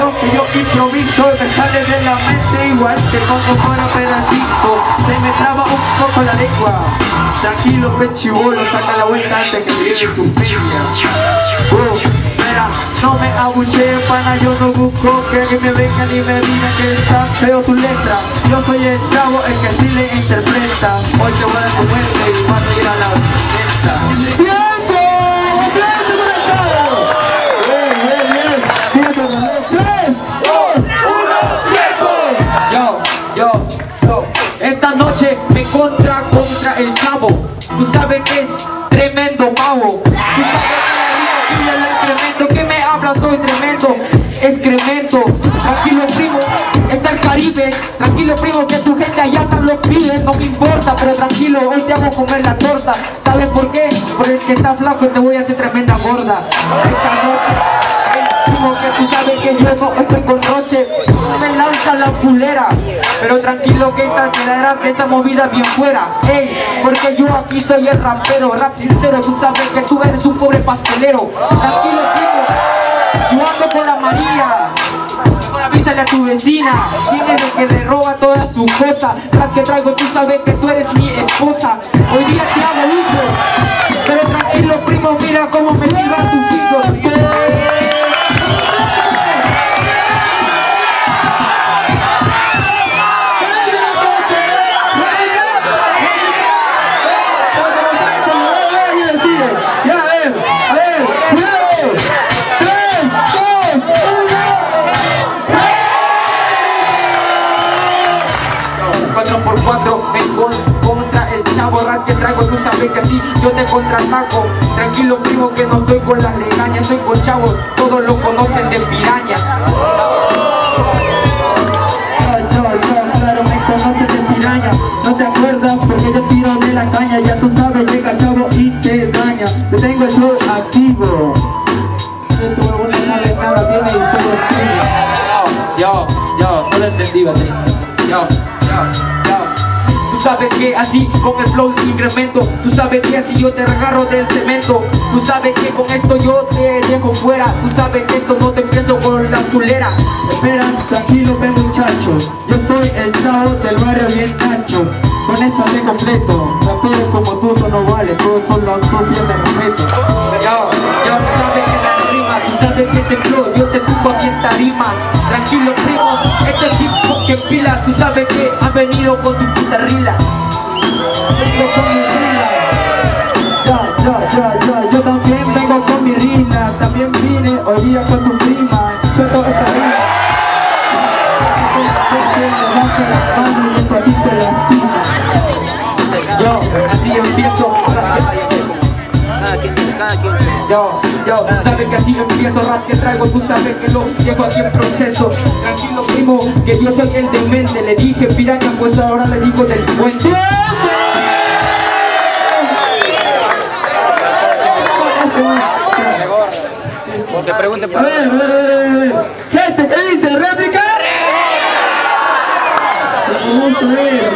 lo que yo improviso me sale de la mente igual que como fuera pedacito. Se me traba un poco la lengua. Tranquilo, pechibolo, saca la vuelta antes que llegue su piña. Mira, no me abucheen, pana, yo no busco que me vengan y me digan que está feo tu letra. Yo soy el chavo, el que sí le interpreta. Hoy te voy a dar tu muerte y vas a ir a la fiesta. Esta noche me contra el chavo. Tú sabes que es tremendo pavo. Tú sabes que la rima el excremento. ¿Qué me hablas? Soy tremendo excremento. Tranquilo primo, está el Caribe. Tranquilo primo, que tu gente allá están los pibes. No me importa, pero tranquilo, hoy te hago comer la torta. ¿Sabes por qué? Por el que está flaco te voy a hacer tremenda gorda. Esta noche que tú sabes que yo no estoy con noche, me lanza la culera, pero tranquilo que esta quedarás de esta movida bien fuera, ey, porque yo aquí soy el rapero, rap sincero, tú sabes que tú eres un pobre pastelero, tranquilo primo, yo ando con la María, avísale a tu vecina, quién es el que le roba todas sus cosas, rap que traigo, tú sabes que tú eres mi esposa, hoy día te hago uso, pero tranquilo primo, mira cómo me tira tus hijos. Contra el chavo rap que traigo, tú sabes que así yo te contraataco. Tranquilo primo que no estoy con las legañas, estoy con chavos, todos lo conocen de piraña. Claro, me conoces de piraña, no te acuerdas porque yo tiro de la caña, ya tú sabes, llega chavo y te daña. Yo tengo el flow activo, esto no sale nada, viene y todo activo. Yo, no lo entendí, Beatriz. Yo. Tú sabes que así con el flow incremento. Tú sabes que así yo te agarro del cemento. Tú sabes que con esto yo te dejo fuera. Tú sabes que esto no te empiezo con la chulera. Espera, tranquilo ve muchacho, yo soy el chavo del barrio bien ancho. Con esto te completo. Raperos como tú no vale, todos son los socios de respeto. Tú sabes que la rima, tú sabes que este flow yo te tumbo aquí en tarima. Tranquilo primo, este tipo que pila, tú sabes que has venido con tu puta rila. Vengo con mi rila. Yo también vengo con mi rila. También vine hoy día con tu prima. Suelto esta rima. Yo, así empiezo. Yo, tú sabes que así empiezo, rap que traigo, tú sabes que lo llevo aquí en proceso. Tranquilo primo, que yo soy el demente. Le dije piraña, pues ahora le digo del puente. Te pregunten por... A ver. Gente, ¿qué dice? ¿Réplica? Vamos a ver,